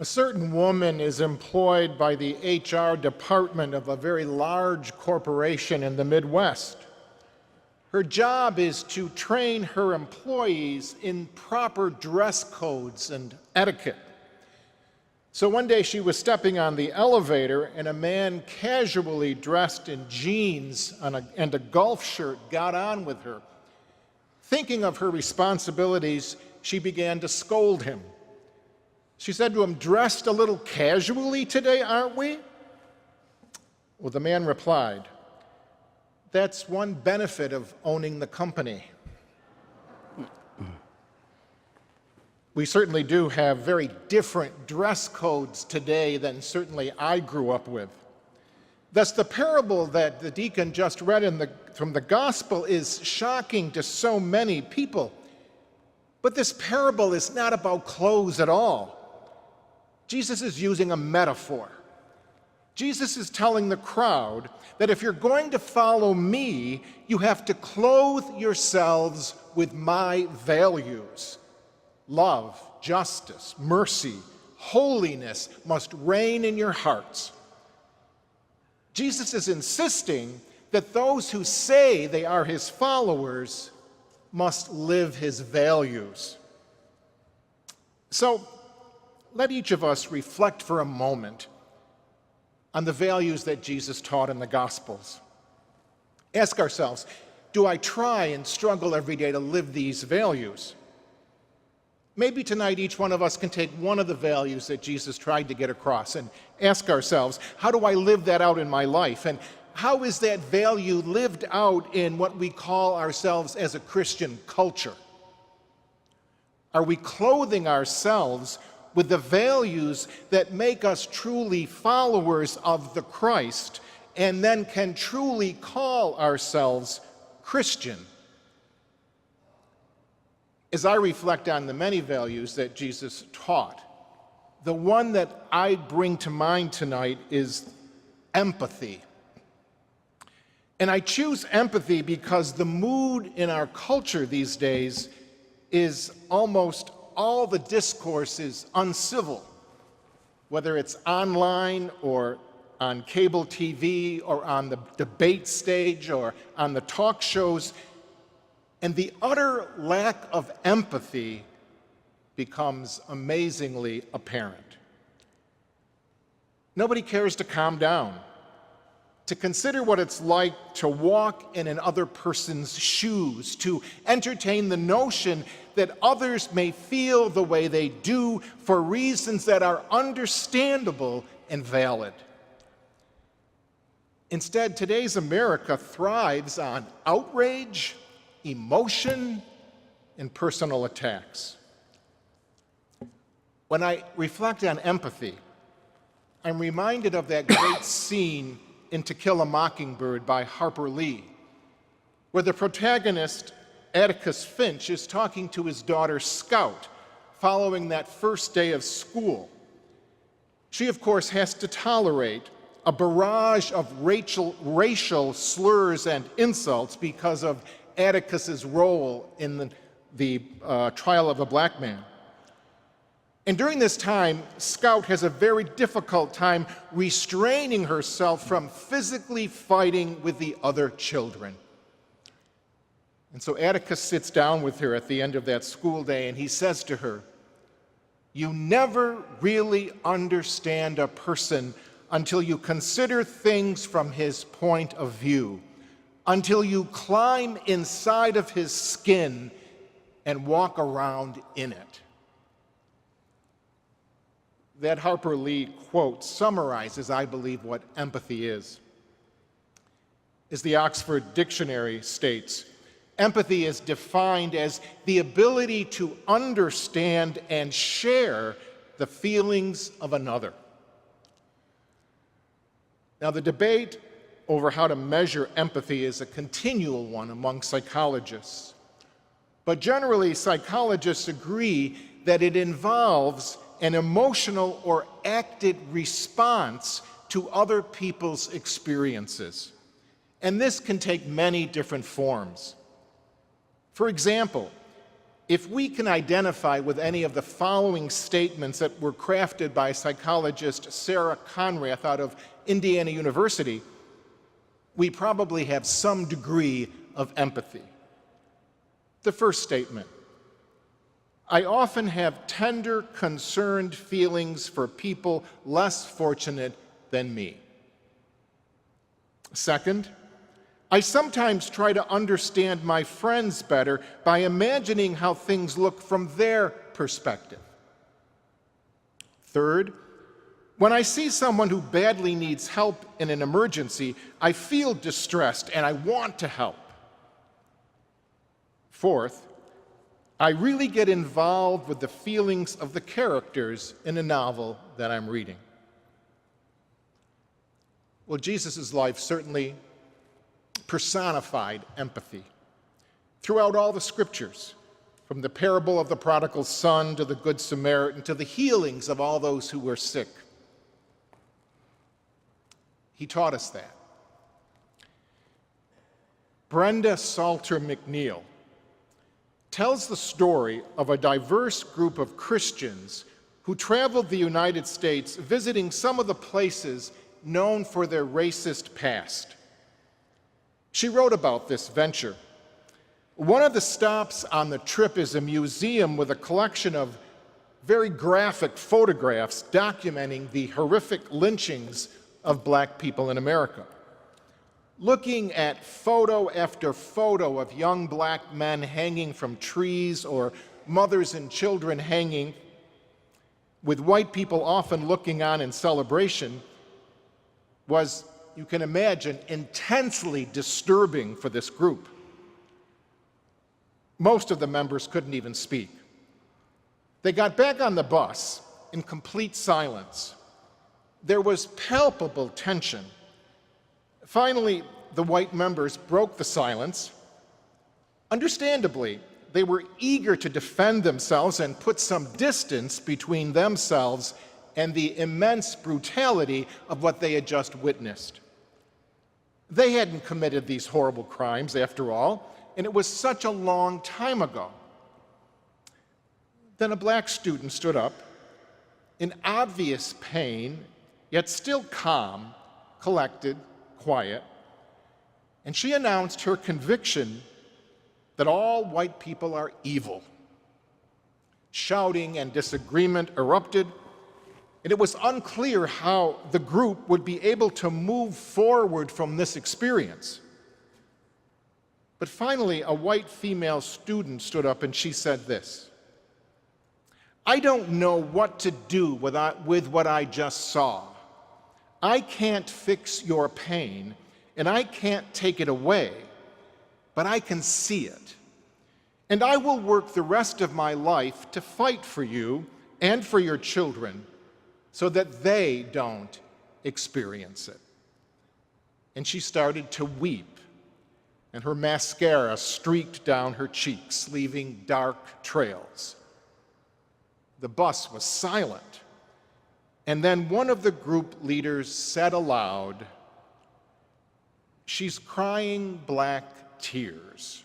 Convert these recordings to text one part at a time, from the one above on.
A certain woman is employed by the HR department of a very large corporation in the Midwest. Her job is to train her employees in proper dress codes and etiquette. So one day she was stepping on the elevator and a man casually dressed in jeans and a golf shirt got on with her. Thinking of her responsibilities, she began to scold him. She said to him, "Dressed a little casually today, aren't we?" Well, the man replied, "That's one benefit of owning the company." We certainly do have very different dress codes today than certainly I grew up with. Thus, the parable that the deacon just read from the gospel is shocking to so many people. But this parable is not about clothes at all. Jesus is using a metaphor. Jesus is telling the crowd that if you're going to follow me, you have to clothe yourselves with my values. Love, justice, mercy, holiness must reign in your hearts. Jesus is insisting that those who say they are his followers must live his values. So, let each of us reflect for a moment on the values that Jesus taught in the Gospels. Ask ourselves, do I try and struggle every day to live these values? Maybe tonight each one of us can take one of the values that Jesus tried to get across and ask ourselves, how do I live that out in my life? And how is that value lived out in what we call ourselves as a Christian culture? Are we clothing ourselves with the values that make us truly followers of the Christ and then can truly call ourselves Christian? As I reflect on the many values that Jesus taught, the one that I bring to mind tonight is empathy. And I choose empathy because the mood in our culture these days is almost all the discourse is uncivil, whether it's online or on cable TV or on the debate stage or on the talk shows. And the utter lack of empathy becomes amazingly apparent. Nobody cares to calm down, to consider what it's like to walk in another person's shoes, to entertain the notion that others may feel the way they do for reasons that are understandable and valid. Instead, today's America thrives on outrage, emotion, and personal attacks. When I reflect on empathy, I'm reminded of that great scene in To Kill a Mockingbird by Harper Lee, where the protagonist, Atticus Finch, is talking to his daughter Scout following that first day of school. She, of course, has to tolerate a barrage of racial slurs and insults because of Atticus's role in the trial of a black man. And during this time, Scout has a very difficult time restraining herself from physically fighting with the other children. And so Atticus sits down with her at the end of that school day and he says to her, "You never really understand a person until you consider things from his point of view, until you climb inside of his skin and walk around in it." That Harper Lee quote summarizes, I believe, what empathy is. As the Oxford Dictionary states, empathy is defined as the ability to understand and share the feelings of another. Now, the debate over how to measure empathy is a continual one among psychologists. But generally, psychologists agree that it involves an emotional or acted response to other people's experiences. And this can take many different forms. For example, if we can identify with any of the following statements that were crafted by psychologist Sarah Conrath out of Indiana University, we probably have some degree of empathy. The first statement: I often have tender, concerned feelings for people less fortunate than me. Second, I sometimes try to understand my friends better by imagining how things look from their perspective. Third, when I see someone who badly needs help in an emergency, I feel distressed and I want to help. Fourth, I really get involved with the feelings of the characters in a novel that I'm reading. Well, Jesus' life certainly personified empathy throughout all the scriptures, from the parable of the prodigal son to the Good Samaritan to the healings of all those who were sick. He taught us that. Brenda Salter McNeil tells the story of a diverse group of Christians who traveled the United States visiting some of the places known for their racist past. She wrote about this venture. One of the stops on the trip is a museum with a collection of very graphic photographs documenting the horrific lynchings of black people in America. Looking at photo after photo of young black men hanging from trees or mothers and children hanging, with white people often looking on in celebration, was, you can imagine, intensely disturbing for this group. Most of the members couldn't even speak. They got back on the bus in complete silence. There was palpable tension. Finally, the white members broke the silence. Understandably, they were eager to defend themselves and put some distance between themselves and the immense brutality of what they had just witnessed. They hadn't committed these horrible crimes, after all, and it was such a long time ago. Then a black student stood up, in obvious pain, yet still calm, collected, quiet, and she announced her conviction that all white people are evil. Shouting and disagreement erupted, and it was unclear how the group would be able to move forward from this experience. But finally, a white female student stood up and she said this: I don't know what to do with what I just saw. I can't fix your pain, and I can't take it away, but I can see it. And I will work the rest of my life to fight for you and for your children so that they don't experience it. And she started to weep, and her mascara streaked down her cheeks, leaving dark trails. The bus was silent. And then one of the group leaders said aloud, "She's crying black tears."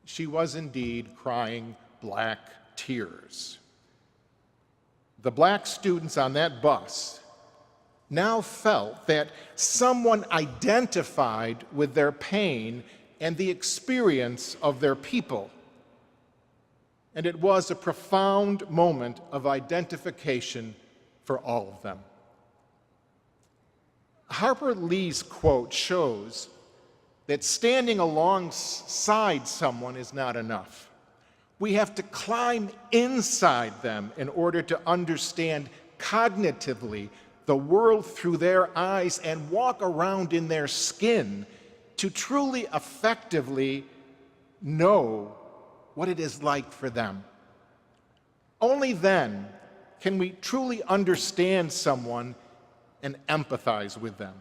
She was indeed crying black tears. The black students on that bus now felt that someone identified with their pain and the experience of their people. And it was a profound moment of identification for all of them. Harper Lee's quote shows that standing alongside someone is not enough. We have to climb inside them in order to understand cognitively the world through their eyes and walk around in their skin to truly effectively know what it is like for them. Only then can we truly understand someone and empathize with them.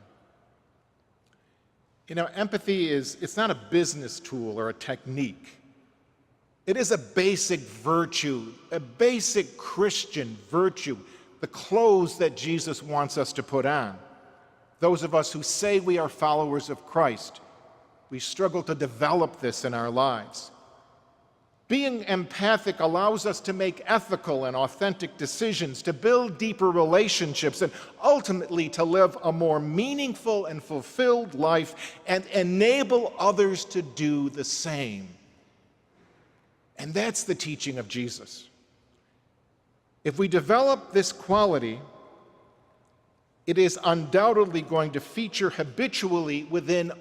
You know, empathy it's not a business tool or a technique. It is a basic virtue, a basic Christian virtue, the clothes that Jesus wants us to put on. Those of us who say we are followers of Christ, we struggle to develop this in our lives. Being empathic allows us to make ethical and authentic decisions, to build deeper relationships, and ultimately to live a more meaningful and fulfilled life and enable others to do the same. And that's the teaching of Jesus. If we develop this quality, it is undoubtedly going to feature habitually within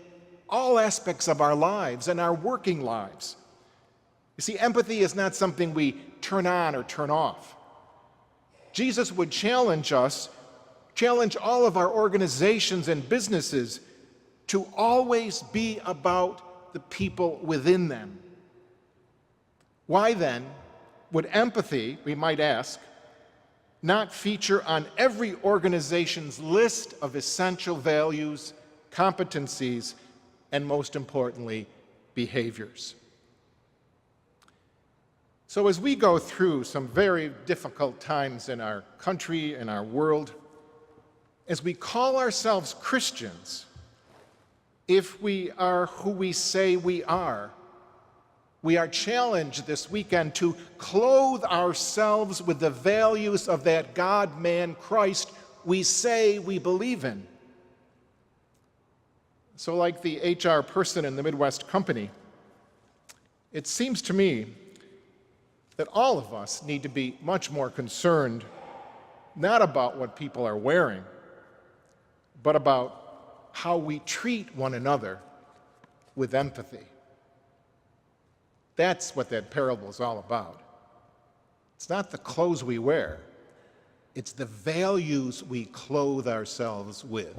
all aspects of our lives and our working lives. You see, empathy is not something we turn on or turn off. Jesus would challenge us, challenge all of our organizations and businesses to always be about the people within them. Why then would empathy, we might ask, not feature on every organization's list of essential values, competencies, and most importantly, behaviors? So as we go through some very difficult times in our country and our world, as we call ourselves Christians, if we are who we say we are challenged this weekend to clothe ourselves with the values of that God-man Christ we say we believe in. So like the HR person in the Midwest Company, it seems to me that all of us need to be much more concerned not about what people are wearing, but about how we treat one another with empathy. That's what that parable is all about. It's not the clothes we wear, it's the values we clothe ourselves with.